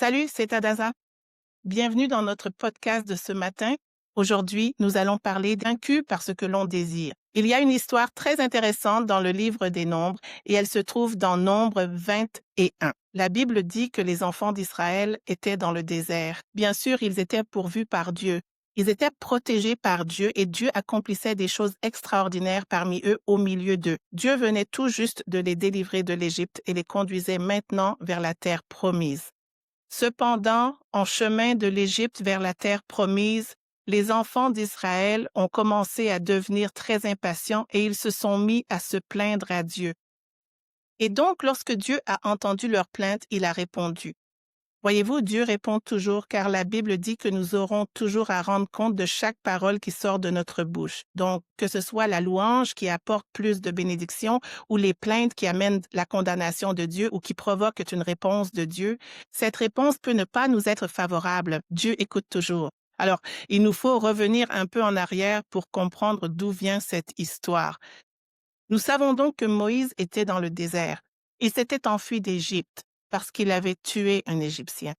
Salut, c'est Adasa. Bienvenue dans notre podcast de ce matin. Aujourd'hui, nous allons parler vaincu par ce que l'on désire. Il y a une histoire très intéressante dans le livre des Nombres et elle se trouve dans Nombre 21. La Bible dit que les enfants d'Israël étaient dans le désert. Bien sûr, ils étaient pourvus par Dieu. Ils étaient protégés par Dieu et Dieu accomplissait des choses extraordinaires parmi eux au milieu d'eux. Dieu venait tout juste de les délivrer de l'Égypte et les conduisait maintenant vers la terre promise. Cependant, en chemin de l'Égypte vers la terre promise, les enfants d'Israël ont commencé à devenir très impatients et ils se sont mis à se plaindre à Dieu. Et donc, lorsque Dieu a entendu leur plainte, il a répondu. Voyez-vous, Dieu répond toujours car la Bible dit que nous aurons toujours à rendre compte de chaque parole qui sort de notre bouche. Donc, que ce soit la louange qui apporte plus de bénédictions ou les plaintes qui amènent la condamnation de Dieu ou qui provoquent une réponse de Dieu, cette réponse peut ne pas nous être favorable. Dieu écoute toujours. Alors, il nous faut revenir un peu en arrière pour comprendre d'où vient cette histoire. Nous savons donc que Moïse était dans le désert. Il s'était enfui d'Égypte parce qu'il avait tué un Égyptien.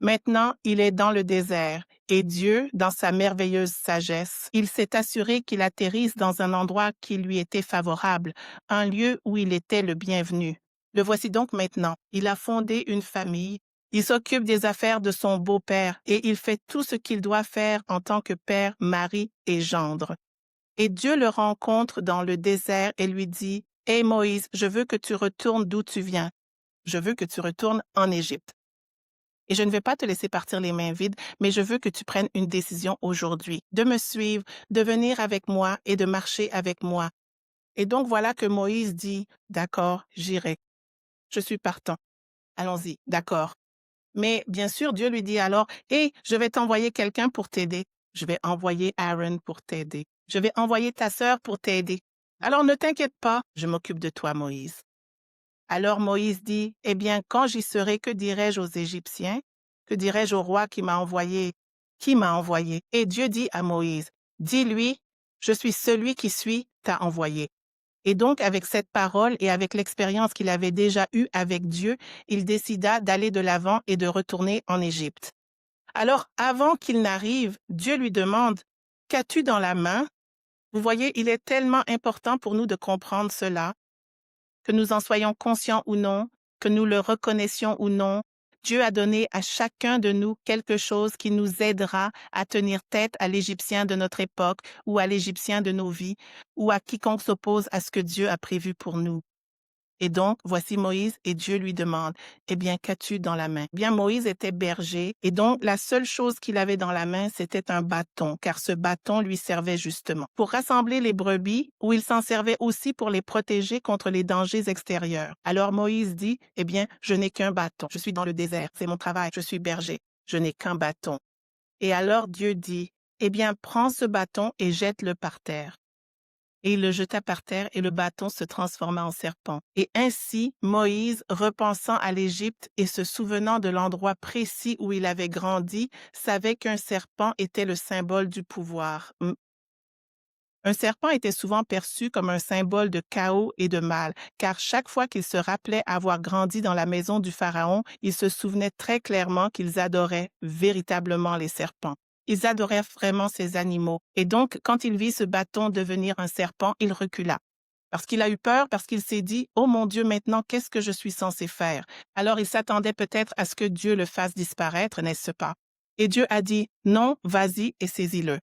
Maintenant, il est dans le désert et Dieu, dans sa merveilleuse sagesse, il s'est assuré qu'il atterrisse dans un endroit qui lui était favorable, un lieu où il était le bienvenu. Le voici donc maintenant. Il a fondé une famille. Il s'occupe des affaires de son beau-père et il fait tout ce qu'il doit faire en tant que père, mari et gendre. Et Dieu le rencontre dans le désert et lui dit, « Hé Moïse, je veux que tu retournes d'où tu viens. Je veux que tu retournes en Égypte. Et je ne vais pas te laisser partir les mains vides, mais je veux que tu prennes une décision aujourd'hui, de me suivre, de venir avec moi et de marcher avec moi. » Et donc voilà que Moïse dit, « D'accord, j'irai. Je suis partant. Allons-y, d'accord. » Mais bien sûr, Dieu lui dit alors, « Hé, je vais t'envoyer quelqu'un pour t'aider. Je vais envoyer Aaron pour t'aider. Je vais envoyer ta sœur pour t'aider. Alors ne t'inquiète pas, je m'occupe de toi, Moïse. » Alors Moïse dit, « Eh bien, quand j'y serai, que dirai-je aux Égyptiens? Que dirai-je au roi qui m'a envoyé? Qui m'a envoyé? » Et Dieu dit à Moïse, « Dis-lui, je suis celui qui t'a envoyé. » Et donc, avec cette parole et avec l'expérience qu'il avait déjà eue avec Dieu, il décida d'aller de l'avant et de retourner en Égypte. Alors, avant qu'il n'arrive, Dieu lui demande, « Qu'as-tu dans la main? » Vous voyez, il est tellement important pour nous de comprendre cela, que nous en soyons conscients ou non, que nous le reconnaissions ou non. Dieu a donné à chacun de nous quelque chose qui nous aidera à tenir tête à l'Égyptien de notre époque ou à l'Égyptien de nos vies ou à quiconque s'oppose à ce que Dieu a prévu pour nous. Et donc, voici Moïse et Dieu lui demande, « Eh bien, qu'as-tu dans la main? » Eh bien, Moïse était berger et donc la seule chose qu'il avait dans la main, c'était un bâton, car ce bâton lui servait justement pour rassembler les brebis ou il s'en servait aussi pour les protéger contre les dangers extérieurs. Alors Moïse dit, « Eh bien, je n'ai qu'un bâton. Je suis dans le désert, c'est mon travail, je suis berger. Je n'ai qu'un bâton. » Et alors Dieu dit, « Eh bien, prends ce bâton et jette-le par terre. » Et il le jeta par terre et le bâton se transforma en serpent. Et ainsi, Moïse, repensant à l'Égypte et se souvenant de l'endroit précis où il avait grandi, savait qu'un serpent était le symbole du pouvoir. Un serpent était souvent perçu comme un symbole de chaos et de mal, car chaque fois qu'il se rappelait avoir grandi dans la maison du Pharaon, il se souvenait très clairement qu'ils adoraient véritablement les serpents. Ils adoraient vraiment ces animaux. Et donc, quand il vit ce bâton devenir un serpent, il recula. Parce qu'il a eu peur, parce qu'il s'est dit, « Oh mon Dieu, maintenant, qu'est-ce que je suis censé faire? » Alors il s'attendait peut-être à ce que Dieu le fasse disparaître, n'est-ce pas? Et Dieu a dit, « Non, vas-y et saisis-le. »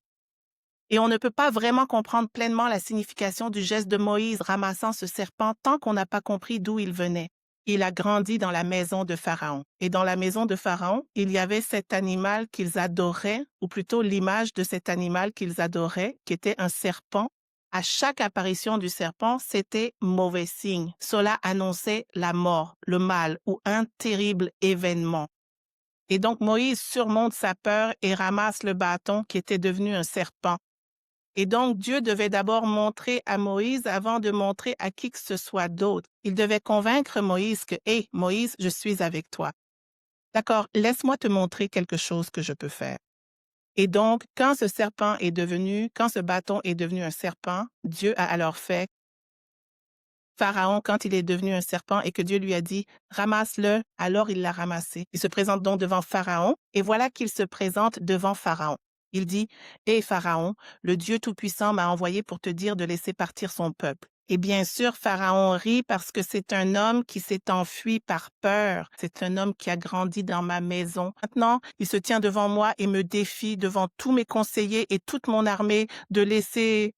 Et on ne peut pas vraiment comprendre pleinement la signification du geste de Moïse ramassant ce serpent tant qu'on n'a pas compris d'où il venait. Il a grandi dans la maison de Pharaon. Et dans la maison de Pharaon, il y avait cet animal qu'ils adoraient, ou plutôt l'image de cet animal qu'ils adoraient, qui était un serpent. À chaque apparition du serpent, c'était mauvais signe. Cela annonçait la mort, le mal ou un terrible événement. Et donc Moïse surmonte sa peur et ramasse le bâton qui était devenu un serpent. Et donc, Dieu devait d'abord montrer à Moïse avant de montrer à qui que ce soit d'autre. Il devait convaincre Moïse que, « Hé, Moïse, je suis avec toi. D'accord, laisse-moi te montrer quelque chose que je peux faire. » Et donc, quand ce bâton est devenu un serpent, Dieu a alors fait Pharaon quand il est devenu un serpent et que Dieu lui a dit « Ramasse-le », alors il l'a ramassé. Il se présente donc devant Pharaon et voilà qu'il se présente devant Pharaon. Il dit « Hé Pharaon, le Dieu Tout-Puissant m'a envoyé pour te dire de laisser partir son peuple. » Et bien sûr, Pharaon rit parce que c'est un homme qui s'est enfui par peur. C'est un homme qui a grandi dans ma maison. Maintenant, il se tient devant moi et me défie devant tous mes conseillers et toute mon armée de laisser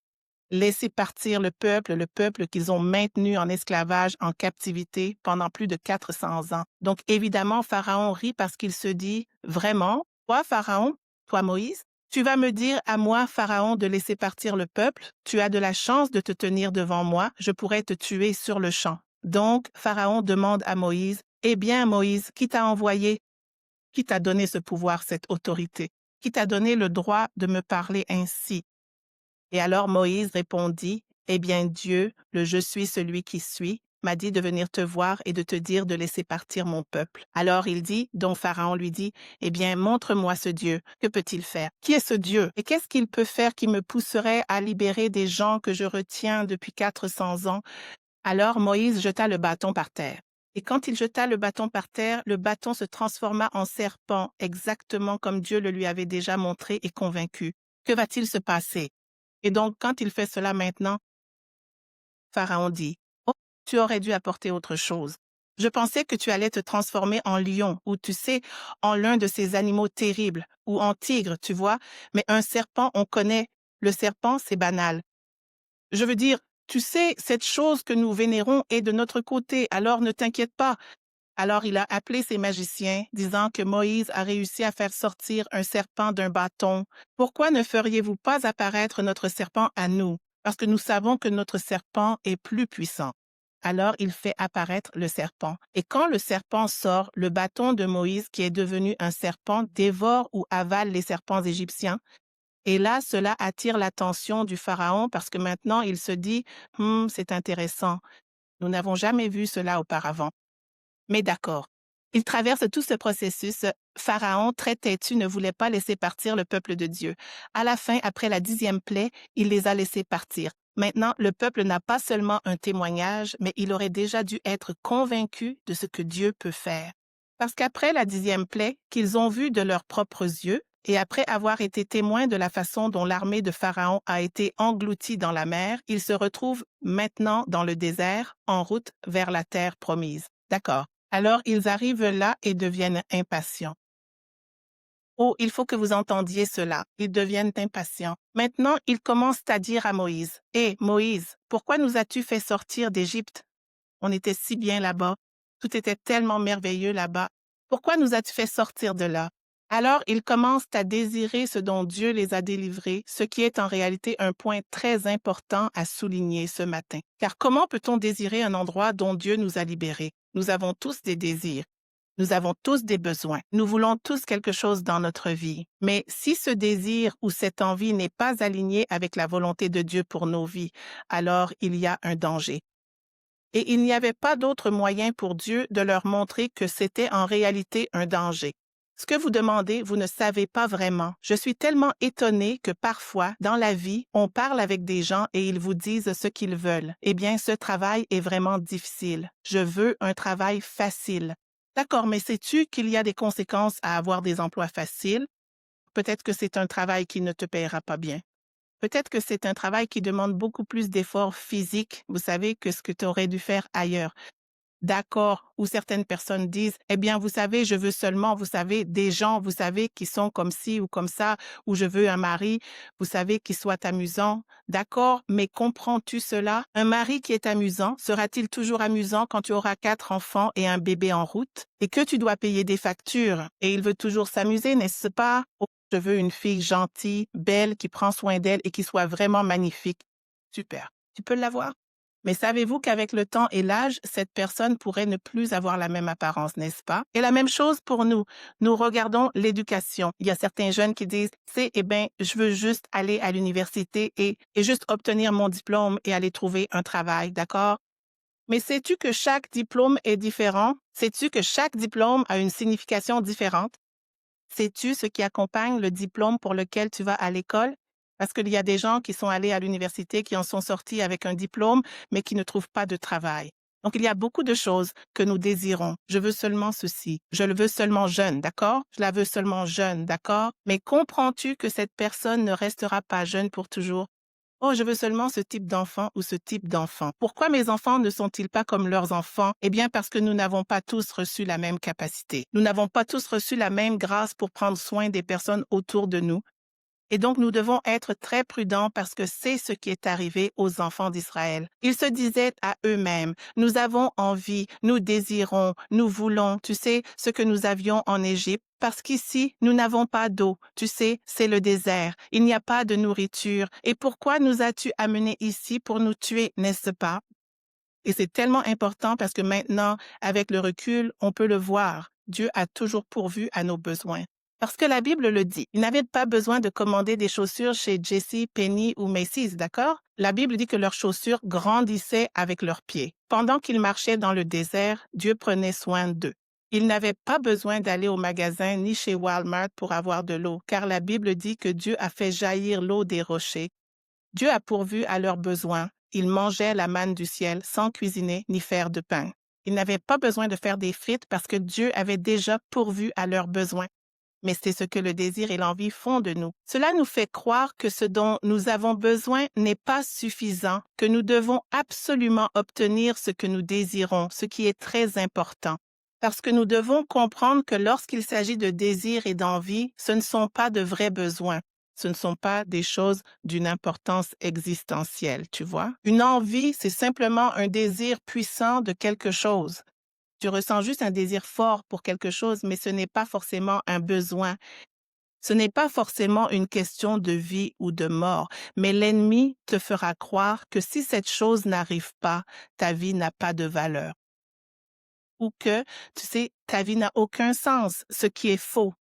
partir le peuple qu'ils ont maintenu en esclavage, en captivité pendant plus de 400 ans. Donc évidemment, Pharaon rit parce qu'il se dit « Vraiment, toi Pharaon, toi Moïse, tu vas me dire à moi, Pharaon, de laisser partir le peuple? Tu as de la chance de te tenir devant moi, je pourrais te tuer sur le champ. » Donc Pharaon demande à Moïse « Eh bien Moïse, qui t'a envoyé? Qui t'a donné ce pouvoir, cette autorité? Qui t'a donné le droit de me parler ainsi? » Et alors Moïse répondit, « Eh bien Dieu, le Je suis celui qui suis, m'a dit de venir te voir et de te dire de laisser partir mon peuple. » Alors il dit, donc Pharaon lui dit, « Eh bien montre-moi ce Dieu, que peut-il faire? Qui est ce Dieu? Et qu'est-ce qu'il peut faire qui me pousserait à libérer des gens que je retiens depuis 400 ans? » Alors Moïse jeta le bâton par terre. Et quand il jeta le bâton par terre, le bâton se transforma en serpent, exactement comme Dieu le lui avait déjà montré et convaincu. Que va-t-il se passer? Et donc, quand il fait cela maintenant, Pharaon dit, « Oh, tu aurais dû apporter autre chose. Je pensais que tu allais te transformer en lion ou, tu sais, en l'un de ces animaux terribles ou en tigre, tu vois. Mais un serpent, on connaît. Le serpent, c'est banal. Je veux dire, tu sais, cette chose que nous vénérons est de notre côté, alors ne t'inquiète pas. » Alors il a appelé ses magiciens, disant que Moïse a réussi à faire sortir un serpent d'un bâton. « Pourquoi ne feriez-vous pas apparaître notre serpent à nous? Parce que nous savons que notre serpent est plus puissant. » Alors il fait apparaître le serpent. Et quand le serpent sort, le bâton de Moïse, qui est devenu un serpent, dévore ou avale les serpents égyptiens. Et là, cela attire l'attention du pharaon parce que maintenant il se dit « c'est intéressant. Nous n'avons jamais vu cela auparavant. » Mais d'accord. Il traverse tout ce processus. Pharaon, très têtu, ne voulait pas laisser partir le peuple de Dieu. À la fin, après la 10e plaie, il les a laissés partir. Maintenant, le peuple n'a pas seulement un témoignage, mais il aurait déjà dû être convaincu de ce que Dieu peut faire. Parce qu'après la 10e plaie, qu'ils ont vu de leurs propres yeux, et après avoir été témoins de la façon dont l'armée de Pharaon a été engloutie dans la mer, ils se retrouvent maintenant dans le désert, en route vers la terre promise. D'accord. Alors, ils arrivent là et deviennent impatients. Oh, il faut que vous entendiez cela. Ils deviennent impatients. Maintenant, ils commencent à dire à Moïse, « Hé, Moïse, pourquoi nous as-tu fait sortir d'Égypte? On était si bien là-bas. Tout était tellement merveilleux là-bas. Pourquoi nous as-tu fait sortir de là? » Alors, ils commencent à désirer ce dont Dieu les a délivrés, ce qui est en réalité un point très important à souligner ce matin. Car comment peut-on désirer un endroit dont Dieu nous a libérés? Nous avons tous des désirs. Nous avons tous des besoins. Nous voulons tous quelque chose dans notre vie. Mais si ce désir ou cette envie n'est pas aligné avec la volonté de Dieu pour nos vies, alors il y a un danger. Et il n'y avait pas d'autre moyen pour Dieu de leur montrer que c'était en réalité un danger. Ce que vous demandez, vous ne savez pas vraiment. Je suis tellement étonnée que parfois, dans la vie, on parle avec des gens et ils vous disent ce qu'ils veulent. Eh bien, ce travail est vraiment difficile. Je veux un travail facile. D'accord, mais sais-tu qu'il y a des conséquences à avoir des emplois faciles? Peut-être que c'est un travail qui ne te paiera pas bien. Peut-être que c'est un travail qui demande beaucoup plus d'efforts physiques, vous savez, que ce que tu aurais dû faire ailleurs. D'accord, ou certaines personnes disent, eh bien, vous savez, je veux seulement, vous savez, des gens, vous savez, qui sont comme ci ou comme ça, ou je veux un mari, vous savez, qui soit amusant. D'accord, mais comprends-tu cela? Un mari qui est amusant, sera-t-il toujours amusant quand tu auras 4 enfants et un bébé en route et que tu dois payer des factures et il veut toujours s'amuser, n'est-ce pas? Oh, je veux une fille gentille, belle, qui prend soin d'elle et qui soit vraiment magnifique. Super. Tu peux l'avoir? Mais savez-vous qu'avec le temps et l'âge, cette personne pourrait ne plus avoir la même apparence, n'est-ce pas? Et la même chose pour nous. Nous regardons l'éducation. Il y a certains jeunes qui disent, eh bien, je veux juste aller à l'université et juste obtenir mon diplôme et aller trouver un travail, d'accord? Mais sais-tu que chaque diplôme est différent? Sais-tu que chaque diplôme a une signification différente? Sais-tu ce qui accompagne le diplôme pour lequel tu vas à l'école? Parce qu'il y a des gens qui sont allés à l'université, qui en sont sortis avec un diplôme, mais qui ne trouvent pas de travail. Donc, il y a beaucoup de choses que nous désirons. Je veux seulement ceci. Je le veux seulement jeune, d'accord? Je la veux seulement jeune, d'accord? Mais comprends-tu que cette personne ne restera pas jeune pour toujours? Oh, je veux seulement ce type d'enfant ou ce type d'enfant. Pourquoi mes enfants ne sont-ils pas comme leurs enfants? Eh bien, parce que nous n'avons pas tous reçu la même capacité. Nous n'avons pas tous reçu la même grâce pour prendre soin des personnes autour de nous. Et donc, nous devons être très prudents parce que c'est ce qui est arrivé aux enfants d'Israël. Ils se disaient à eux-mêmes, nous avons envie, nous désirons, nous voulons, tu sais, ce que nous avions en Égypte, parce qu'ici, nous n'avons pas d'eau. Tu sais, c'est le désert. Il n'y a pas de nourriture. Et pourquoi nous as-tu amenés ici pour nous tuer, n'est-ce pas? Et c'est tellement important parce que maintenant, avec le recul, on peut le voir. Dieu a toujours pourvu à nos besoins. Parce que la Bible le dit. Ils n'avaient pas besoin de commander des chaussures chez Jessie, Penny ou Macy's, d'accord? La Bible dit que leurs chaussures grandissaient avec leurs pieds. Pendant qu'ils marchaient dans le désert, Dieu prenait soin d'eux. Ils n'avaient pas besoin d'aller au magasin ni chez Walmart pour avoir de l'eau, car la Bible dit que Dieu a fait jaillir l'eau des rochers. Dieu a pourvu à leurs besoins. Ils mangeaient la manne du ciel sans cuisiner ni faire de pain. Ils n'avaient pas besoin de faire des frites parce que Dieu avait déjà pourvu à leurs besoins. Mais c'est ce que le désir et l'envie font de nous. Cela nous fait croire que ce dont nous avons besoin n'est pas suffisant, que nous devons absolument obtenir ce que nous désirons, ce qui est très important. Parce que nous devons comprendre que lorsqu'il s'agit de désir et d'envie, ce ne sont pas de vrais besoins. Ce ne sont pas des choses d'une importance existentielle, tu vois. Une envie, c'est simplement un désir puissant de quelque chose. Tu ressens juste un désir fort pour quelque chose, mais ce n'est pas forcément un besoin. Ce n'est pas forcément une question de vie ou de mort, mais l'ennemi te fera croire que si cette chose n'arrive pas, ta vie n'a pas de valeur. Ou que, tu sais, ta vie n'a aucun sens, ce qui est faux.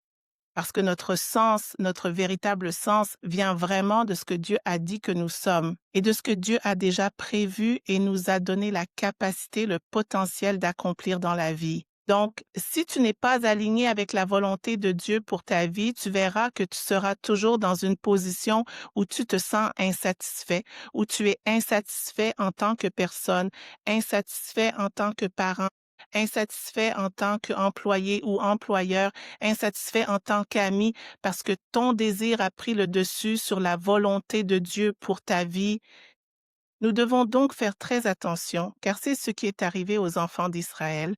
Parce que notre sens, notre véritable sens vient vraiment de ce que Dieu a dit que nous sommes et de ce que Dieu a déjà prévu et nous a donné la capacité, le potentiel d'accomplir dans la vie. Donc, si tu n'es pas aligné avec la volonté de Dieu pour ta vie, tu verras que tu seras toujours dans une position où tu te sens insatisfait, où tu es insatisfait en tant que personne, insatisfait en tant que parent, insatisfait en tant qu'employé ou employeur, insatisfait en tant qu'ami parce que ton désir a pris le dessus sur la volonté de Dieu pour ta vie. Nous devons donc faire très attention car c'est ce qui est arrivé aux enfants d'Israël.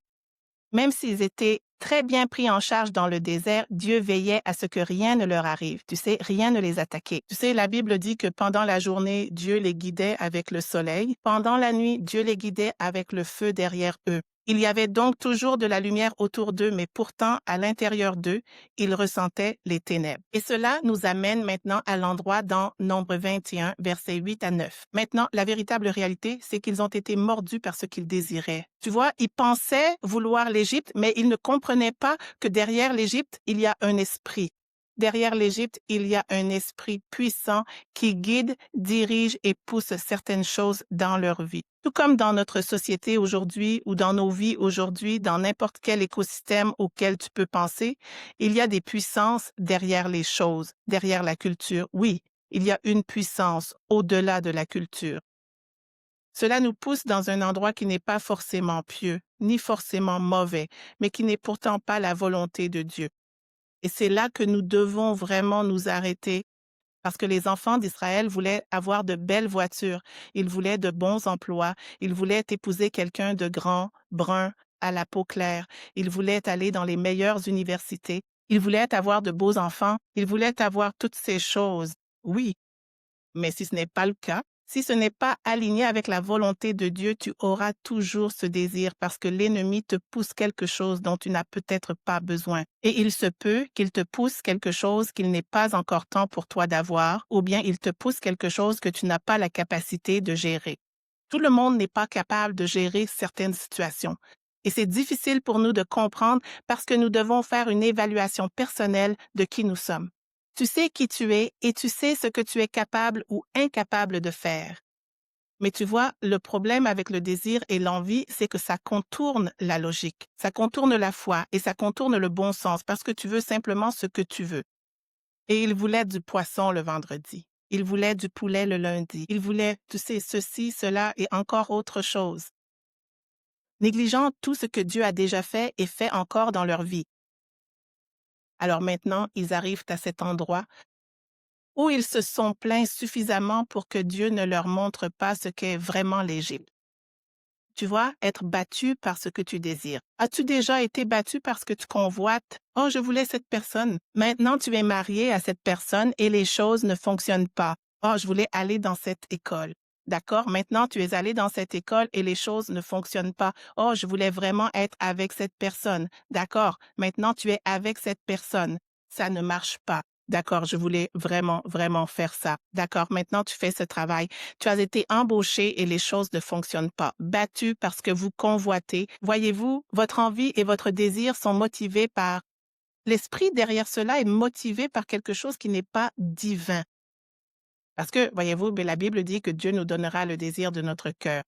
Même s'ils étaient très bien pris en charge dans le désert, Dieu veillait à ce que rien ne leur arrive. Tu sais, rien ne les attaquait. Tu sais, la Bible dit que pendant la journée, Dieu les guidait avec le soleil. Pendant la nuit, Dieu les guidait avec le feu derrière eux. Il y avait donc toujours de la lumière autour d'eux, mais pourtant, à l'intérieur d'eux, ils ressentaient les ténèbres. Et cela nous amène maintenant à l'endroit dans Nombre 21, versets 8 à 9. Maintenant, la véritable réalité, c'est qu'ils ont été mordus par ce qu'ils désiraient. Tu vois, ils pensaient vouloir l'Égypte, mais ils ne comprenaient pas que derrière l'Égypte, il y a un esprit. Derrière l'Égypte, il y a un esprit puissant qui guide, dirige et pousse certaines choses dans leur vie. Tout comme dans notre société aujourd'hui ou dans nos vies aujourd'hui, dans n'importe quel écosystème auquel tu peux penser, il y a des puissances derrière les choses, derrière la culture. Oui, il y a une puissance au-delà de la culture. Cela nous pousse dans un endroit qui n'est pas forcément pieux, ni forcément mauvais, mais qui n'est pourtant pas la volonté de Dieu. Et c'est là que nous devons vraiment nous arrêter parce que les enfants d'Israël voulaient avoir de belles voitures, ils voulaient de bons emplois, ils voulaient épouser quelqu'un de grand, brun, à la peau claire, ils voulaient aller dans les meilleures universités, ils voulaient avoir de beaux enfants, ils voulaient avoir toutes ces choses. Oui, mais si ce n'est pas le cas, si ce n'est pas aligné avec la volonté de Dieu, tu auras toujours ce désir parce que l'ennemi te pousse quelque chose dont tu n'as peut-être pas besoin. Et il se peut qu'il te pousse quelque chose qu'il n'est pas encore temps pour toi d'avoir, ou bien il te pousse quelque chose que tu n'as pas la capacité de gérer. Tout le monde n'est pas capable de gérer certaines situations. Et c'est difficile pour nous de comprendre parce que nous devons faire une évaluation personnelle de qui nous sommes. Tu sais qui tu es et tu sais ce que tu es capable ou incapable de faire. Mais tu vois, le problème avec le désir et l'envie, c'est que ça contourne la logique, ça contourne la foi et ça contourne le bon sens parce que tu veux simplement ce que tu veux. Et il voulait du poisson le vendredi. Ils voulaient du poulet le lundi. Ils voulaient, tu sais, ceci, cela et encore autre chose, négligeant tout ce que Dieu a déjà fait et fait encore dans leur vie. Alors maintenant, ils arrivent à cet endroit où ils se sont plaints suffisamment pour que Dieu ne leur montre pas ce qu'est vraiment l'Égypte. Tu vois, être battu par ce que tu désires. As-tu déjà été battu parce que tu convoites? Oh, je voulais cette personne. Maintenant, tu es marié à cette personne et les choses ne fonctionnent pas. Oh, je voulais aller dans cette école. D'accord? Maintenant, tu es allé dans cette école et les choses ne fonctionnent pas. Oh, je voulais vraiment être avec cette personne. D'accord? Maintenant, tu es avec cette personne. Ça ne marche pas. D'accord, je voulais vraiment, vraiment faire ça. D'accord, maintenant tu fais ce travail. Tu as été embauché et les choses ne fonctionnent pas. Battu parce que vous convoitez. Voyez-vous, votre envie et votre désir sont motivés par... L'esprit derrière cela est motivé par quelque chose qui n'est pas divin. Parce que, voyez-vous, la Bible dit que Dieu nous donnera le désir de notre cœur.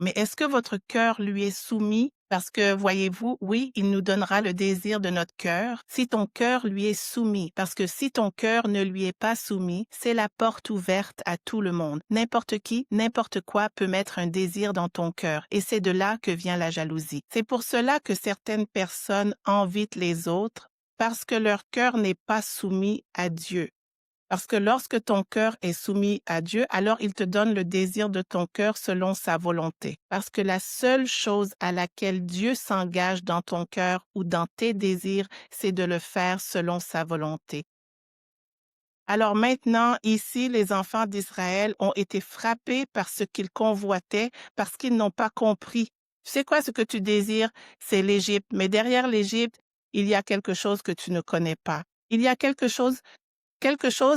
Mais est-ce que votre cœur lui est soumis? Parce que, voyez-vous, oui, il nous donnera le désir de notre cœur si ton cœur lui est soumis. Parce que si ton cœur ne lui est pas soumis, c'est la porte ouverte à tout le monde. N'importe qui, n'importe quoi peut mettre un désir dans ton cœur. Et c'est de là que vient la jalousie. C'est pour cela que certaines personnes envient les autres parce que leur cœur n'est pas soumis à Dieu. Parce que lorsque ton cœur est soumis à Dieu, alors il te donne le désir de ton cœur selon sa volonté. Parce que la seule chose à laquelle Dieu s'engage dans ton cœur ou dans tes désirs, c'est de le faire selon sa volonté. Alors maintenant, ici, les enfants d'Israël ont été frappés par ce qu'ils convoitaient parce qu'ils n'ont pas compris. Tu sais quoi, ce que tu désires, c'est l'Égypte. Mais derrière l'Égypte, il y a quelque chose que tu ne connais pas. Il y a quelque chose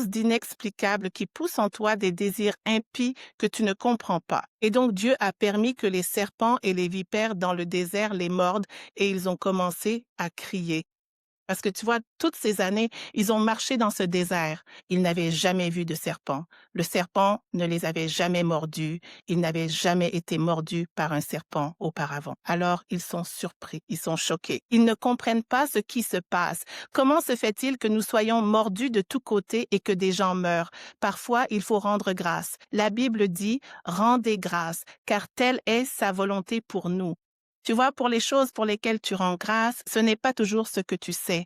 d'inexplicable qui pousse en toi des désirs impies que tu ne comprends pas. Et donc Dieu a permis que les serpents et les vipères dans le désert les mordent et ils ont commencé à crier. Parce que tu vois, toutes ces années, ils ont marché dans ce désert. Ils n'avaient jamais vu de serpent. Le serpent ne les avait jamais mordus. Ils n'avaient jamais été mordus par un serpent auparavant. Alors, ils sont surpris, ils sont choqués. Ils ne comprennent pas ce qui se passe. Comment se fait-il que nous soyons mordus de tous côtés et que des gens meurent? Parfois, il faut rendre grâce. La Bible dit, rendez grâce, car telle est sa volonté pour nous. Tu vois, pour les choses pour lesquelles tu rends grâce, ce n'est pas toujours ce que tu sais.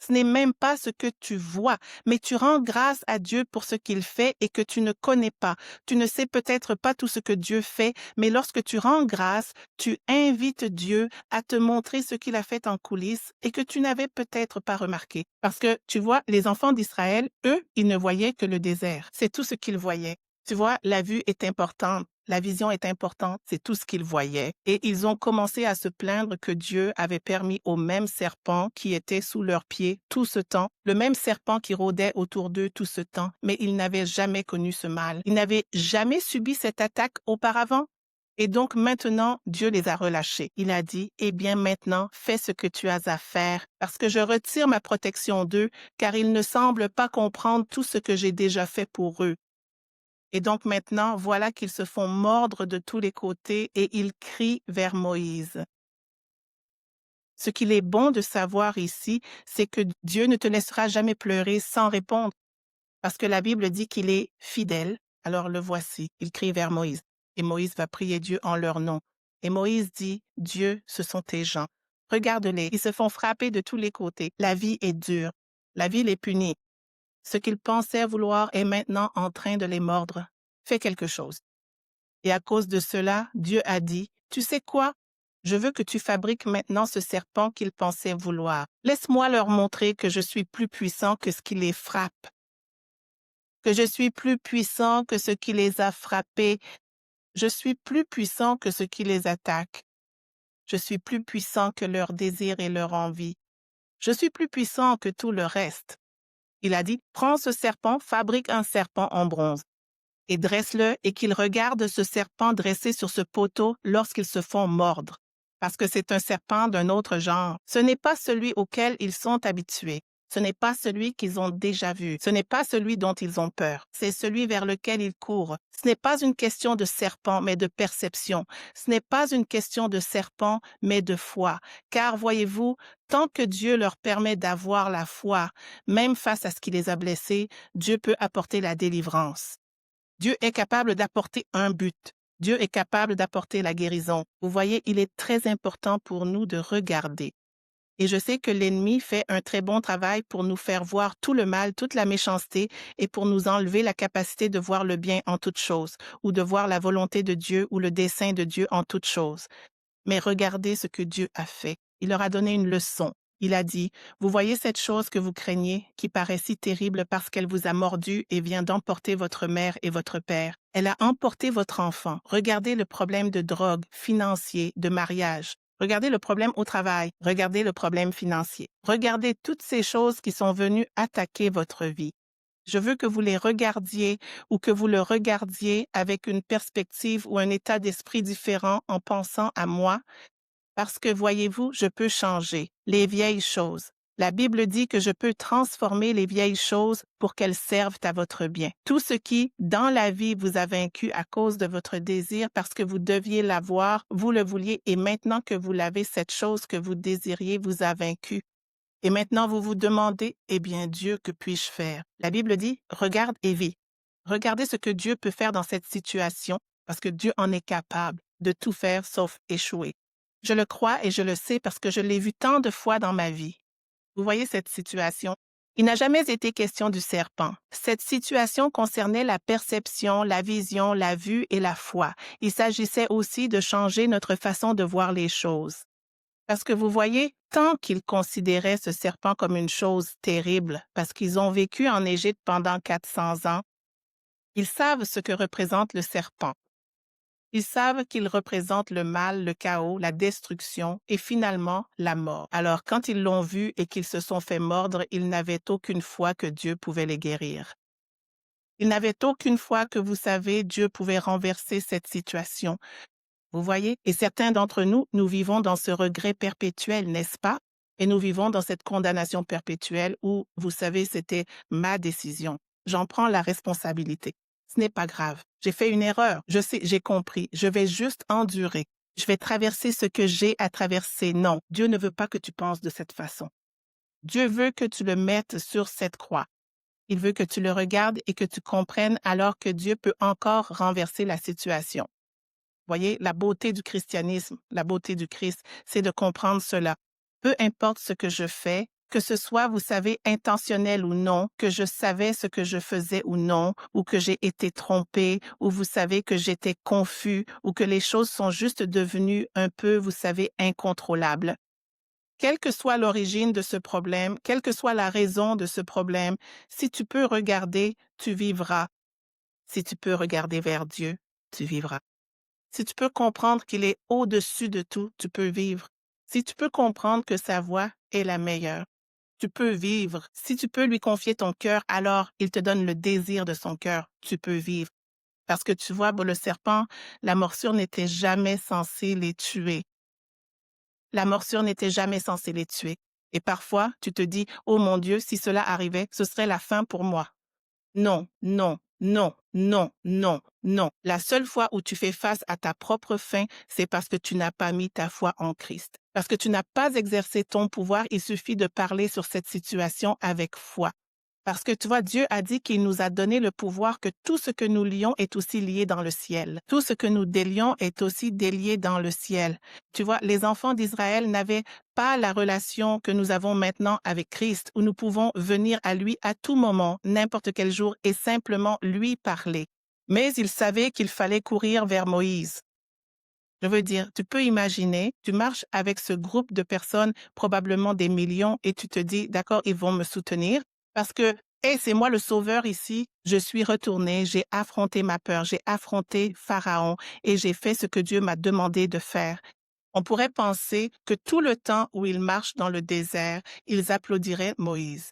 Ce n'est même pas ce que tu vois, mais tu rends grâce à Dieu pour ce qu'il fait et que tu ne connais pas. Tu ne sais peut-être pas tout ce que Dieu fait, mais lorsque tu rends grâce, tu invites Dieu à te montrer ce qu'il a fait en coulisses et que tu n'avais peut-être pas remarqué. Parce que, tu vois, les enfants d'Israël, eux, ils ne voyaient que le désert. C'est tout ce qu'ils voyaient. Tu vois, la vue est importante. La vision est importante, c'est tout ce qu'ils voyaient. Et ils ont commencé à se plaindre que Dieu avait permis au même serpent qui était sous leurs pieds tout ce temps, le même serpent qui rôdait autour d'eux tout ce temps, mais ils n'avaient jamais connu ce mal. Ils n'avaient jamais subi cette attaque auparavant. Et donc maintenant, Dieu les a relâchés. Il a dit, eh bien maintenant, fais ce que tu as à faire, parce que je retire ma protection d'eux, car ils ne semblent pas comprendre tout ce que j'ai déjà fait pour eux. Et donc maintenant, voilà qu'ils se font mordre de tous les côtés et ils crient vers Moïse. Ce qu'il est bon de savoir ici, c'est que Dieu ne te laissera jamais pleurer sans répondre, parce que la Bible dit qu'il est fidèle. Alors le voici, il crie vers Moïse. Et Moïse va prier Dieu en leur nom. Et Moïse dit, Dieu, ce sont tes gens. Regarde-les, ils se font frapper de tous les côtés. La vie est dure, la vie les punit. Ce qu'ils pensaient vouloir est maintenant en train de les mordre. Fais quelque chose. Et à cause de cela, Dieu a dit, tu sais quoi? Je veux que tu fabriques maintenant ce serpent qu'ils pensaient vouloir. Laisse-moi leur montrer que je suis plus puissant que ce qui les frappe, que je suis plus puissant que ce qui les a frappés. Je suis plus puissant que ce qui les attaque. Je suis plus puissant que leurs désirs et leur envie. Je suis plus puissant que tout le reste. Il a dit, prends ce serpent, fabrique un serpent en bronze et dresse-le et qu'ils regardent ce serpent dressé sur ce poteau lorsqu'ils se font mordre, parce que c'est un serpent d'un autre genre. Ce n'est pas celui auquel ils sont habitués. Ce n'est pas celui qu'ils ont déjà vu. Ce n'est pas celui dont ils ont peur. C'est celui vers lequel ils courent. Ce n'est pas une question de serpent, mais de perception. Ce n'est pas une question de serpent, mais de foi. Car voyez-vous, tant que Dieu leur permet d'avoir la foi, même face à ce qui les a blessés, Dieu peut apporter la délivrance. Dieu est capable d'apporter un but. Dieu est capable d'apporter la guérison. Vous voyez, il est très important pour nous de regarder. Et je sais que l'ennemi fait un très bon travail pour nous faire voir tout le mal, toute la méchanceté et pour nous enlever la capacité de voir le bien en toutes choses ou de voir la volonté de Dieu ou le dessein de Dieu en toutes choses. Mais regardez ce que Dieu a fait. Il leur a donné une leçon. Il a dit, vous voyez cette chose que vous craignez, qui paraît si terrible parce qu'elle vous a mordu et vient d'emporter votre mère et votre père. Elle a emporté votre enfant. Regardez le problème de drogue, financier, de mariage. Regardez le problème au travail. Regardez le problème financier. Regardez toutes ces choses qui sont venues attaquer votre vie. Je veux que vous les regardiez ou que vous le regardiez avec une perspective ou un état d'esprit différent en pensant à moi, parce que voyez-vous, je peux changer les vieilles choses. La Bible dit que je peux transformer les vieilles choses pour qu'elles servent à votre bien. Tout ce qui, dans la vie, vous a vaincu à cause de votre désir parce que vous deviez l'avoir, vous le vouliez, et maintenant que vous l'avez, cette chose que vous désiriez vous a vaincu. Et maintenant, vous vous demandez, eh bien, Dieu, que puis-je faire? La Bible dit, regarde et vis. Regardez ce que Dieu peut faire dans cette situation, parce que Dieu en est capable de tout faire sauf échouer. Je le crois et je le sais parce que je l'ai vu tant de fois dans ma vie. Vous voyez cette situation? Il n'a jamais été question du serpent. Cette situation concernait la perception, la vision, la vue et la foi. Il s'agissait aussi de changer notre façon de voir les choses. Parce que vous voyez, tant qu'ils considéraient ce serpent comme une chose terrible, parce qu'ils ont vécu en Égypte pendant 400 ans, ils savent ce que représente le serpent. Ils savent qu'il représente le mal, le chaos, la destruction et finalement la mort. Alors quand ils l'ont vu et qu'ils se sont fait mordre, ils n'avaient aucune foi que Dieu pouvait les guérir. Ils n'avaient aucune foi que, vous savez, Dieu pouvait renverser cette situation. Vous voyez? Et certains d'entre nous, nous vivons dans ce regret perpétuel, n'est-ce pas? Et nous vivons dans cette condamnation perpétuelle où, vous savez, c'était ma décision. J'en prends la responsabilité. Ce n'est pas grave. J'ai fait une erreur. Je sais, j'ai compris. Je vais juste endurer. Je vais traverser ce que j'ai à traverser. Non, Dieu ne veut pas que tu penses de cette façon. Dieu veut que tu le mettes sur cette croix. Il veut que tu le regardes et que tu comprennes alors que Dieu peut encore renverser la situation. Voyez, la beauté du christianisme, la beauté du Christ, c'est de comprendre cela. Peu importe ce que je fais, que ce soit, vous savez, intentionnel ou non, que je savais ce que je faisais ou non, ou que j'ai été trompé, ou vous savez que j'étais confus, ou que les choses sont juste devenues un peu, vous savez, incontrôlables. Quelle que soit l'origine de ce problème, quelle que soit la raison de ce problème, si tu peux regarder, tu vivras. Si tu peux regarder vers Dieu, tu vivras. Si tu peux comprendre qu'il est au-dessus de tout, tu peux vivre. Si tu peux comprendre que sa voix est la meilleure, tu peux vivre. Si tu peux lui confier ton cœur, alors il te donne le désir de son cœur, tu peux vivre. Parce que tu vois, le serpent, la morsure n'était jamais censée les tuer. La morsure n'était jamais censée les tuer. Et parfois, tu te dis, oh mon Dieu, si cela arrivait, ce serait la fin pour moi. Non, non, non, non, non, non. La seule fois où tu fais face à ta propre fin, c'est parce que tu n'as pas mis ta foi en Christ. Parce que tu n'as pas exercé ton pouvoir, il suffit de parler sur cette situation avec foi. Parce que tu vois, Dieu a dit qu'il nous a donné le pouvoir que tout ce que nous lions est aussi lié dans le ciel. Tout ce que nous délions est aussi délié dans le ciel. Tu vois, les enfants d'Israël n'avaient pas la relation que nous avons maintenant avec Christ, où nous pouvons venir à lui à tout moment, n'importe quel jour, et simplement lui parler. Mais ils savaient qu'il fallait courir vers Moïse. Je veux dire, tu peux imaginer, tu marches avec ce groupe de personnes, probablement des millions, et tu te dis, d'accord, ils vont me soutenir. Parce que, hey, c'est moi le sauveur ici, je suis retourné, j'ai affronté ma peur, j'ai affronté Pharaon et j'ai fait ce que Dieu m'a demandé de faire. On pourrait penser que tout le temps où ils marchent dans le désert, ils applaudiraient Moïse.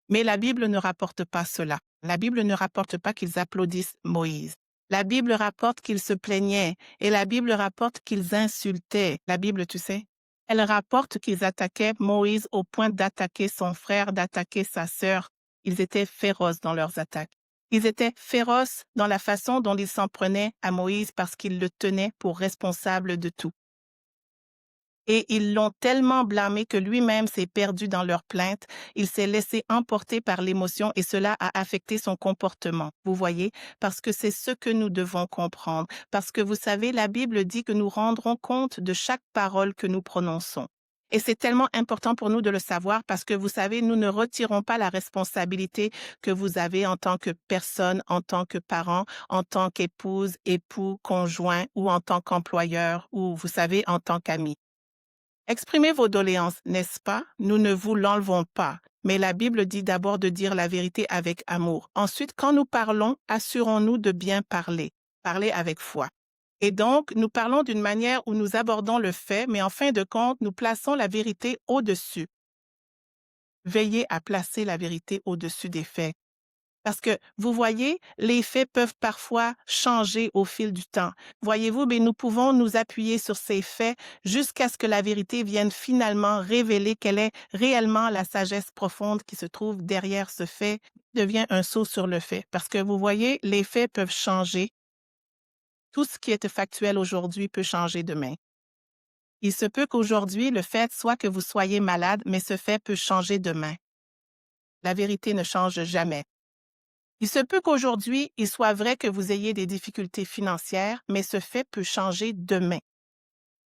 Mais la Bible ne rapporte pas cela. La Bible ne rapporte pas qu'ils applaudissent Moïse. La Bible rapporte qu'ils se plaignaient et la Bible rapporte qu'ils insultaient. La Bible, tu sais, Elle rapporte qu'ils attaquaient Moïse au point d'attaquer son frère, d'attaquer sa sœur. Ils étaient féroces dans leurs attaques. Ils étaient féroces dans la façon dont ils s'en prenaient à Moïse parce qu'ils le tenaient pour responsable de tout. Et ils l'ont tellement blâmé que lui-même s'est perdu dans leurs plaintes. Il s'est laissé emporter par l'émotion et cela a affecté son comportement. Vous voyez, parce que c'est ce que nous devons comprendre. Parce que vous savez, la Bible dit que nous rendrons compte de chaque parole que nous prononçons. Et c'est tellement important pour nous de le savoir parce que vous savez, nous ne retirons pas la responsabilité que vous avez en tant que personne, en tant que parent, en tant qu'épouse, époux, conjoint ou en tant qu'employeur ou, vous savez, en tant qu'ami. Exprimez vos doléances, n'est-ce pas? Nous ne vous l'enlevons pas. Mais la Bible dit d'abord de dire la vérité avec amour. Ensuite, quand nous parlons, assurons-nous de bien parler. Parler avec foi. Et donc, nous parlons d'une manière où nous abordons le fait, mais en fin de compte, nous plaçons la vérité au-dessus. Veillez à placer la vérité au-dessus des faits. Parce que, vous voyez, les faits peuvent parfois changer au fil du temps. Voyez-vous, mais nous pouvons nous appuyer sur ces faits jusqu'à ce que la vérité vienne finalement révéler quelle est réellement la sagesse profonde qui se trouve derrière ce fait, devient un saut sur le fait. Parce que, vous voyez, les faits peuvent changer. Tout ce qui est factuel aujourd'hui peut changer demain. Il se peut qu'aujourd'hui, le fait soit que vous soyez malade, mais ce fait peut changer demain. La vérité ne change jamais. Il se peut qu'aujourd'hui, il soit vrai que vous ayez des difficultés financières, mais ce fait peut changer demain.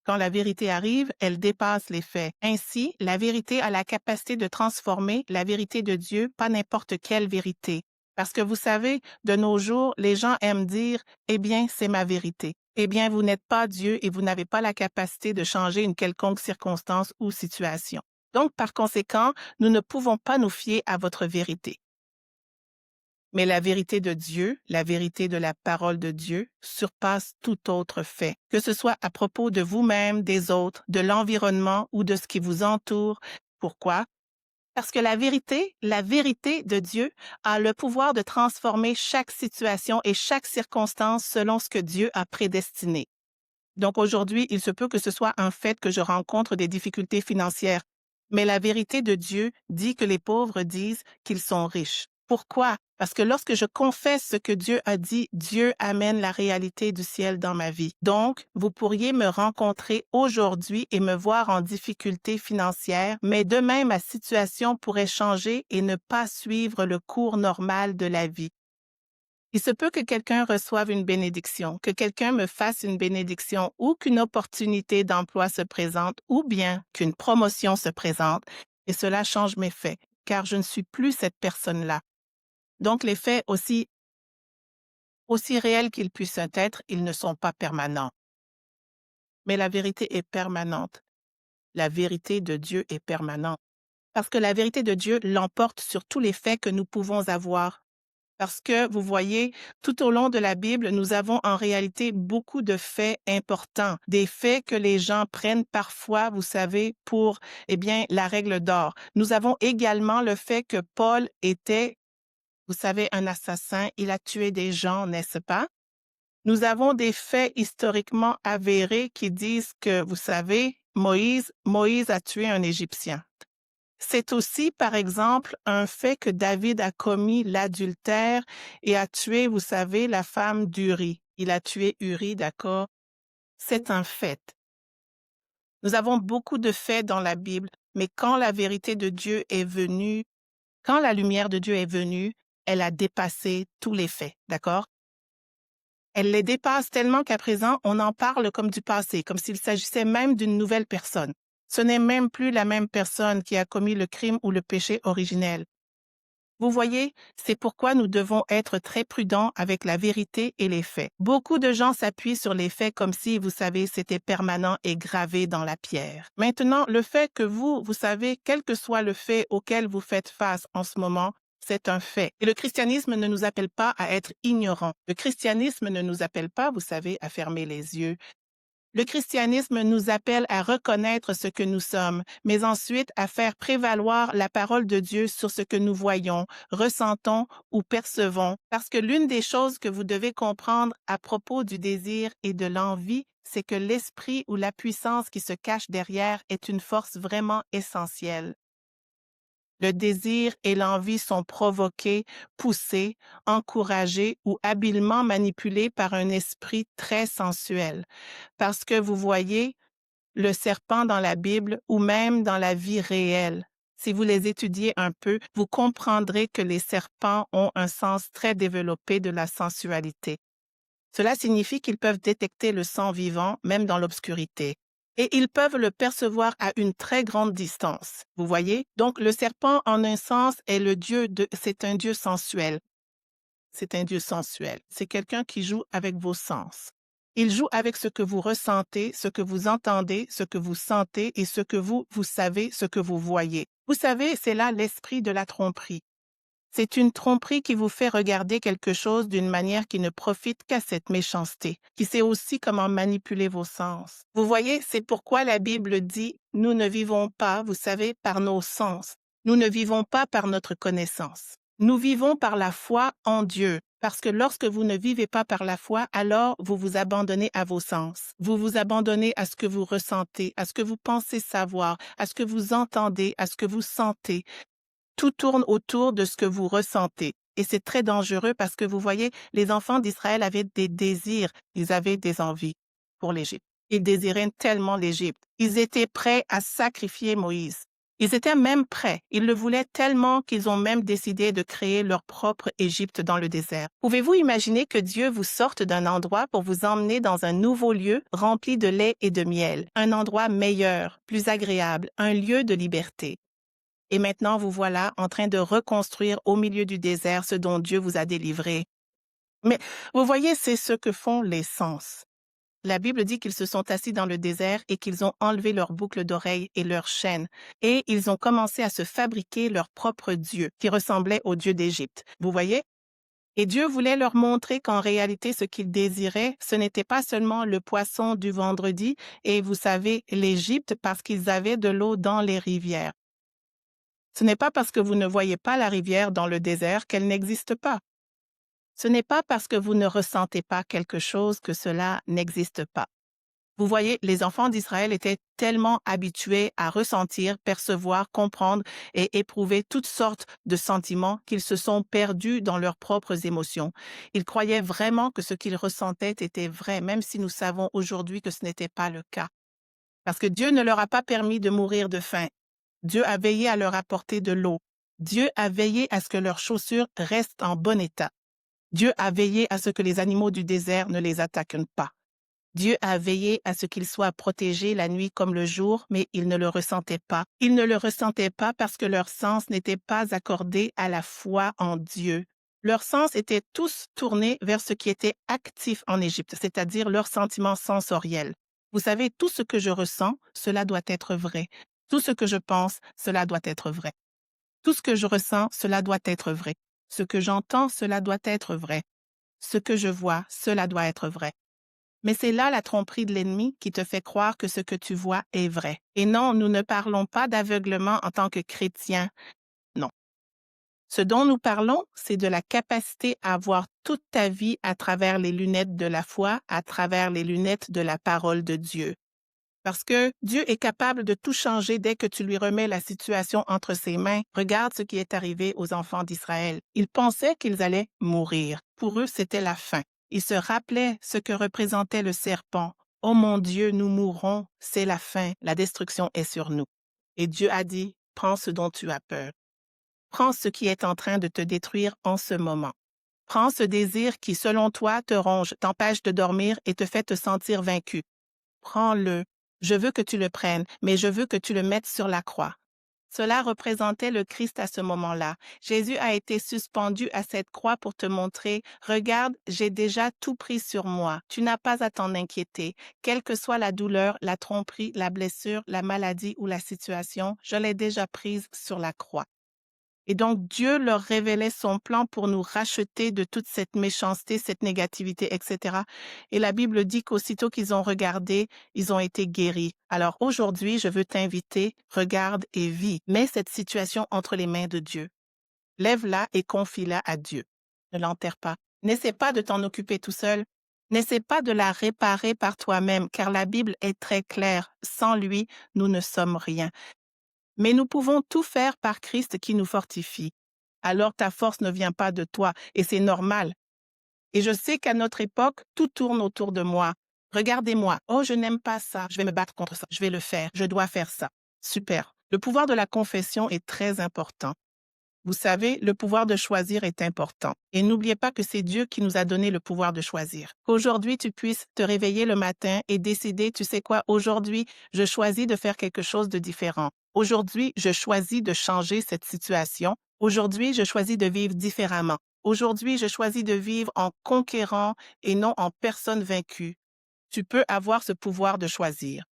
Quand la vérité arrive, elle dépasse les faits. Ainsi, la vérité a la capacité de transformer la vérité de Dieu, pas n'importe quelle vérité. Parce que vous savez, de nos jours, les gens aiment dire « Eh bien, c'est ma vérité ». Eh bien, vous n'êtes pas Dieu et vous n'avez pas la capacité de changer une quelconque circonstance ou situation. Donc, par conséquent, nous ne pouvons pas nous fier à votre vérité. Mais la vérité de Dieu, la vérité de la parole de Dieu, surpasse tout autre fait, que ce soit à propos de vous-même, des autres, de l'environnement ou de ce qui vous entoure. Pourquoi? Parce que la vérité de Dieu a le pouvoir de transformer chaque situation et chaque circonstance selon ce que Dieu a prédestiné. Donc aujourd'hui, il se peut que ce soit un fait que je rencontre des difficultés financières, mais la vérité de Dieu dit que les pauvres disent qu'ils sont riches. Pourquoi? Parce que lorsque je confesse ce que Dieu a dit, Dieu amène la réalité du ciel dans ma vie. Donc, vous pourriez me rencontrer aujourd'hui et me voir en difficulté financière, mais demain, ma situation pourrait changer et ne pas suivre le cours normal de la vie. Il se peut que quelqu'un reçoive une bénédiction, que quelqu'un me fasse une bénédiction ou qu'une opportunité d'emploi se présente ou bien qu'une promotion se présente et cela change mes faits, car je ne suis plus cette personne-là. Donc, les faits, aussi réels qu'ils puissent être, ils ne sont pas permanents. Mais la vérité est permanente. La vérité de Dieu est permanente. Parce que la vérité de Dieu l'emporte sur tous les faits que nous pouvons avoir. Parce que, vous voyez, tout au long de la Bible, nous avons en réalité beaucoup de faits importants, des faits que les gens prennent parfois, vous savez, pour, la règle d'or. Nous avons également le fait que Paul était, vous savez, un assassin, il a tué des gens, n'est-ce pas? Nous avons des faits historiquement avérés qui disent que, vous savez, Moïse a tué un Égyptien. C'est aussi, par exemple, un fait que David a commis l'adultère et a tué, vous savez, la femme d'Uri. Il a tué Uri, d'accord? C'est un fait. Nous avons beaucoup de faits dans la Bible, mais quand la vérité de Dieu est venue, quand la lumière de Dieu est venue, elle a dépassé tous les faits, d'accord? Elle les dépasse tellement qu'à présent, on en parle comme du passé, comme s'il s'agissait même d'une nouvelle personne. Ce n'est même plus la même personne qui a commis le crime ou le péché originel. Vous voyez, c'est pourquoi nous devons être très prudents avec la vérité et les faits. Beaucoup de gens s'appuient sur les faits comme si, vous savez, c'était permanent et gravé dans la pierre. Maintenant, le fait que vous savez, quel que soit le fait auquel vous faites face en ce moment, c'est un fait. Et le christianisme ne nous appelle pas à être ignorants. Le christianisme ne nous appelle pas, vous savez, à fermer les yeux. Le christianisme nous appelle à reconnaître ce que nous sommes, mais ensuite à faire prévaloir la parole de Dieu sur ce que nous voyons, ressentons ou percevons. Parce que l'une des choses que vous devez comprendre à propos du désir et de l'envie, c'est que l'esprit ou la puissance qui se cache derrière est une force vraiment essentielle. Le désir et l'envie sont provoqués, poussés, encouragés ou habilement manipulés par un esprit très sensuel. Parce que vous voyez, le serpent dans la Bible ou même dans la vie réelle, si vous les étudiez un peu, vous comprendrez que les serpents ont un sens très développé de la sensualité. Cela signifie qu'ils peuvent détecter le sang vivant même dans l'obscurité. Et ils peuvent le percevoir à une très grande distance. Vous voyez? Donc, le serpent, en un sens, est c'est un dieu sensuel. C'est un dieu sensuel. C'est quelqu'un qui joue avec vos sens. Il joue avec ce que vous ressentez, ce que vous entendez, ce que vous sentez et ce que vous savez, ce que vous voyez. Vous savez, c'est là l'esprit de la tromperie. C'est une tromperie qui vous fait regarder quelque chose d'une manière qui ne profite qu'à cette méchanceté, qui sait aussi comment manipuler vos sens. Vous voyez, c'est pourquoi la Bible dit « Nous ne vivons pas, vous savez, par nos sens. Nous ne vivons pas par notre connaissance. Nous vivons par la foi en Dieu. » Parce que lorsque vous ne vivez pas par la foi, alors vous vous abandonnez à vos sens. Vous vous abandonnez à ce que vous ressentez, à ce que vous pensez savoir, à ce que vous entendez, à ce que vous sentez. Tout tourne autour de ce que vous ressentez. Et c'est très dangereux parce que vous voyez, les enfants d'Israël avaient des désirs, ils avaient des envies pour l'Égypte. Ils désiraient tellement l'Égypte. Ils étaient prêts à sacrifier Moïse. Ils étaient même prêts. Ils le voulaient tellement qu'ils ont même décidé de créer leur propre Égypte dans le désert. Pouvez-vous imaginer que Dieu vous sorte d'un endroit pour vous emmener dans un nouveau lieu rempli de lait et de miel, un endroit meilleur, plus agréable, un lieu de liberté? Et maintenant, vous voilà en train de reconstruire au milieu du désert ce dont Dieu vous a délivré. Mais vous voyez, c'est ce que font les sens. La Bible dit qu'ils se sont assis dans le désert et qu'ils ont enlevé leurs boucles d'oreilles et leurs chaînes, et ils ont commencé à se fabriquer leur propre Dieu, qui ressemblait au Dieu d'Égypte. Vous voyez? Et Dieu voulait leur montrer qu'en réalité, ce qu'ils désiraient, ce n'était pas seulement le poisson du vendredi et, vous savez, l'Égypte, parce qu'ils avaient de l'eau dans les rivières. Ce n'est pas parce que vous ne voyez pas la rivière dans le désert qu'elle n'existe pas. Ce n'est pas parce que vous ne ressentez pas quelque chose que cela n'existe pas. Vous voyez, les enfants d'Israël étaient tellement habitués à ressentir, percevoir, comprendre et éprouver toutes sortes de sentiments qu'ils se sont perdus dans leurs propres émotions. Ils croyaient vraiment que ce qu'ils ressentaient était vrai, même si nous savons aujourd'hui que ce n'était pas le cas. Parce que Dieu ne leur a pas permis de mourir de faim. Dieu a veillé à leur apporter de l'eau. Dieu a veillé à ce que leurs chaussures restent en bon état. Dieu a veillé à ce que les animaux du désert ne les attaquent pas. Dieu a veillé à ce qu'ils soient protégés la nuit comme le jour, mais ils ne le ressentaient pas. Ils ne le ressentaient pas parce que leur sens n'était pas accordé à la foi en Dieu. Leurs sens étaient tous tournés vers ce qui était actif en Égypte, c'est-à-dire leurs sentiments sensoriels. Vous savez, tout ce que je ressens, cela doit être vrai. Tout ce que je pense, cela doit être vrai. Tout ce que je ressens, cela doit être vrai. Ce que j'entends, cela doit être vrai. Ce que je vois, cela doit être vrai. Mais c'est là la tromperie de l'ennemi qui te fait croire que ce que tu vois est vrai. Et non, nous ne parlons pas d'aveuglement en tant que chrétiens. Non. Ce dont nous parlons, c'est de la capacité à voir toute ta vie à travers les lunettes de la foi, à travers les lunettes de la parole de Dieu. Parce que Dieu est capable de tout changer dès que tu lui remets la situation entre ses mains. Regarde ce qui est arrivé aux enfants d'Israël. Ils pensaient qu'ils allaient mourir. Pour eux, c'était la fin. Ils se rappelaient ce que représentait le serpent. « Oh mon Dieu, nous mourrons, c'est la fin, la destruction est sur nous. » Et Dieu a dit, « Prends ce dont tu as peur. Prends ce qui est en train de te détruire en ce moment. Prends ce désir qui, selon toi, te ronge, t'empêche de dormir et te fait te sentir vaincu. Prends-le. Je veux que tu le prennes, mais je veux que tu le mettes sur la croix. » Cela représentait le Christ à ce moment-là. Jésus a été suspendu à cette croix pour te montrer, regarde, j'ai déjà tout pris sur moi. Tu n'as pas à t'en inquiéter. Quelle que soit la douleur, la tromperie, la blessure, la maladie ou la situation, je l'ai déjà prise sur la croix. Et donc, Dieu leur révélait son plan pour nous racheter de toute cette méchanceté, cette négativité, etc. Et la Bible dit qu'aussitôt qu'ils ont regardé, ils ont été guéris. Alors aujourd'hui, je veux t'inviter, regarde et vis. Mets cette situation entre les mains de Dieu. Lève-la et confie-la à Dieu. Ne l'enterre pas. N'essaie pas de t'en occuper tout seul. N'essaie pas de la réparer par toi-même, car la Bible est très claire. Sans lui, nous ne sommes rien. Mais nous pouvons tout faire par Christ qui nous fortifie. Alors ta force ne vient pas de toi, et c'est normal. Et je sais qu'à notre époque, tout tourne autour de moi. Regardez-moi. Oh, je n'aime pas ça. Je vais me battre contre ça. Je vais le faire. Je dois faire ça. Super. Le pouvoir de la confession est très important. Vous savez, le pouvoir de choisir est important. Et n'oubliez pas que c'est Dieu qui nous a donné le pouvoir de choisir. Qu'aujourd'hui, tu puisses te réveiller le matin et décider, tu sais quoi, aujourd'hui, je choisis de faire quelque chose de différent. Aujourd'hui, je choisis de changer cette situation. Aujourd'hui, je choisis de vivre différemment. Aujourd'hui, je choisis de vivre en conquérant et non en personne vaincue. Tu peux avoir ce pouvoir de choisir.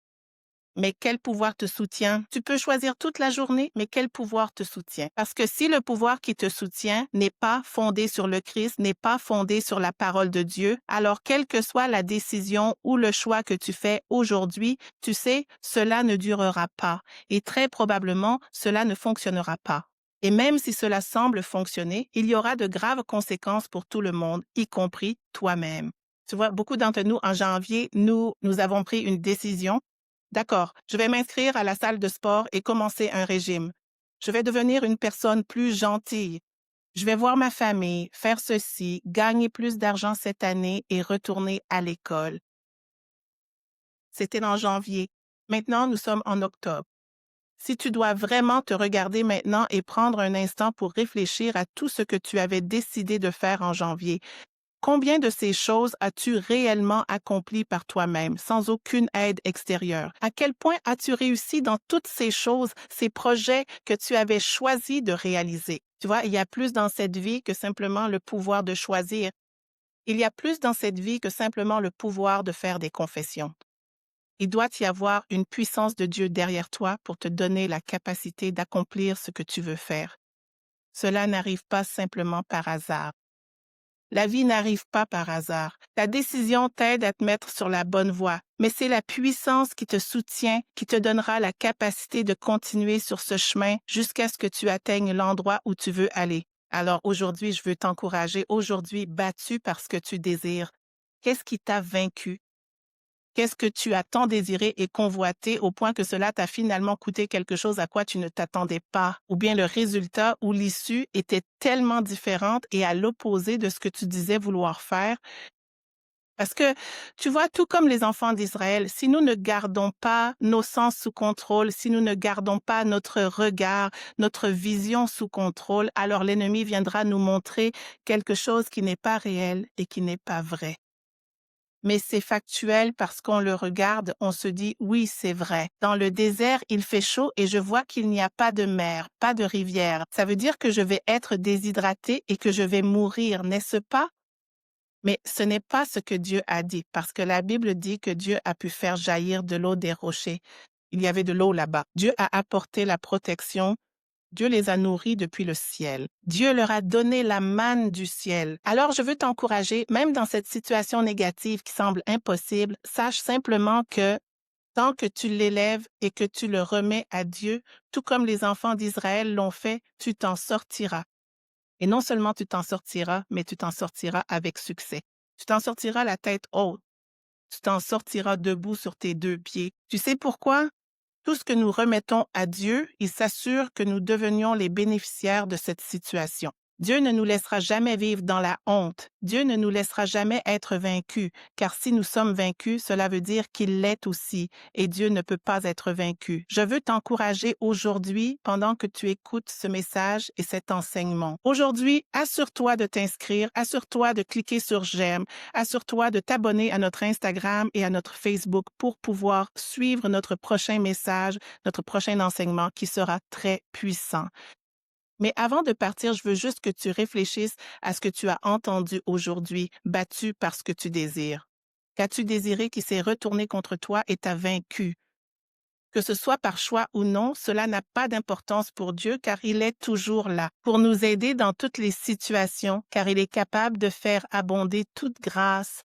Mais quel pouvoir te soutient? Tu peux choisir toute la journée, mais quel pouvoir te soutient? Parce que si le pouvoir qui te soutient n'est pas fondé sur le Christ, n'est pas fondé sur la parole de Dieu, alors quelle que soit la décision ou le choix que tu fais aujourd'hui, tu sais, cela ne durera pas et très probablement, cela ne fonctionnera pas. Et même si cela semble fonctionner, il y aura de graves conséquences pour tout le monde, y compris toi-même. Tu vois, beaucoup d'entre nous, en janvier, nous avons pris une décision. D'accord, je vais m'inscrire à la salle de sport et commencer un régime. Je vais devenir une personne plus gentille. Je vais voir ma famille, faire ceci, gagner plus d'argent cette année et retourner à l'école. C'était en janvier. Maintenant, nous sommes en octobre. Si tu dois vraiment te regarder maintenant et prendre un instant pour réfléchir à tout ce que tu avais décidé de faire en janvier, combien de ces choses as-tu réellement accompli par toi-même, sans aucune aide extérieure? À quel point as-tu réussi dans toutes ces choses, ces projets que tu avais choisi de réaliser? Tu vois, il y a plus dans cette vie que simplement le pouvoir de choisir. Il y a plus dans cette vie que simplement le pouvoir de faire des confessions. Il doit y avoir une puissance de Dieu derrière toi pour te donner la capacité d'accomplir ce que tu veux faire. Cela n'arrive pas simplement par hasard. La vie n'arrive pas par hasard. Ta décision t'aide à te mettre sur la bonne voie, mais c'est la puissance qui te soutient qui te donnera la capacité de continuer sur ce chemin jusqu'à ce que tu atteignes l'endroit où tu veux aller. Alors aujourd'hui, je veux t'encourager. Aujourd'hui, battu parce que tu désires. Qu'est-ce qui t'a vaincu? Qu'est-ce que tu as tant désiré et convoité au point que cela t'a finalement coûté quelque chose à quoi tu ne t'attendais pas? Ou bien le résultat ou l'issue était tellement différente et à l'opposé de ce que tu disais vouloir faire? Parce que, tu vois, tout comme les enfants d'Israël, si nous ne gardons pas nos sens sous contrôle, si nous ne gardons pas notre regard, notre vision sous contrôle, alors l'ennemi viendra nous montrer quelque chose qui n'est pas réel et qui n'est pas vrai. Mais c'est factuel parce qu'on le regarde, on se dit oui, c'est vrai. Dans le désert, il fait chaud et je vois qu'il n'y a pas de mer, pas de rivière. Ça veut dire que je vais être déshydratée et que je vais mourir, n'est-ce pas? Mais ce n'est pas ce que Dieu a dit, parce que la Bible dit que Dieu a pu faire jaillir de l'eau des rochers. Il y avait de l'eau là-bas. Dieu a apporté la protection. Dieu les a nourris depuis le ciel. Dieu leur a donné la manne du ciel. Alors je veux t'encourager, même dans cette situation négative qui semble impossible, sache simplement que tant que tu l'élèves et que tu le remets à Dieu, tout comme les enfants d'Israël l'ont fait, tu t'en sortiras. Et non seulement tu t'en sortiras, mais tu t'en sortiras avec succès. Tu t'en sortiras la tête haute. Tu t'en sortiras debout sur tes deux pieds. Tu sais pourquoi? Tout ce que nous remettons à Dieu, il s'assure que nous devenions les bénéficiaires de cette situation. Dieu ne nous laissera jamais vivre dans la honte. Dieu ne nous laissera jamais être vaincus, car si nous sommes vaincus, cela veut dire qu'il l'est aussi, et Dieu ne peut pas être vaincu. Je veux t'encourager aujourd'hui, pendant que tu écoutes ce message et cet enseignement. Aujourd'hui, assure-toi de t'inscrire, assure-toi de cliquer sur j'aime, assure-toi de t'abonner à notre Instagram et à notre Facebook pour pouvoir suivre notre prochain message, notre prochain enseignement qui sera très puissant. Mais avant de partir, je veux juste que tu réfléchisses à ce que tu as entendu aujourd'hui, battu parce que tu désires. Qu'as-tu désiré qui s'est retourné contre toi et t'a vaincu? Que ce soit par choix ou non, cela n'a pas d'importance pour Dieu car il est toujours là pour nous aider dans toutes les situations car il est capable de faire abonder toute grâce.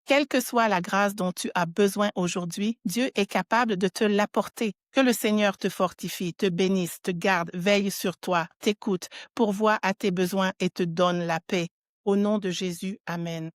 Quelle que soit la grâce dont tu as besoin aujourd'hui, Dieu est capable de te l'apporter. Que le Seigneur te fortifie, te bénisse, te garde, veille sur toi, t'écoute, pourvoie à tes besoins et te donne la paix. Au nom de Jésus, Amen.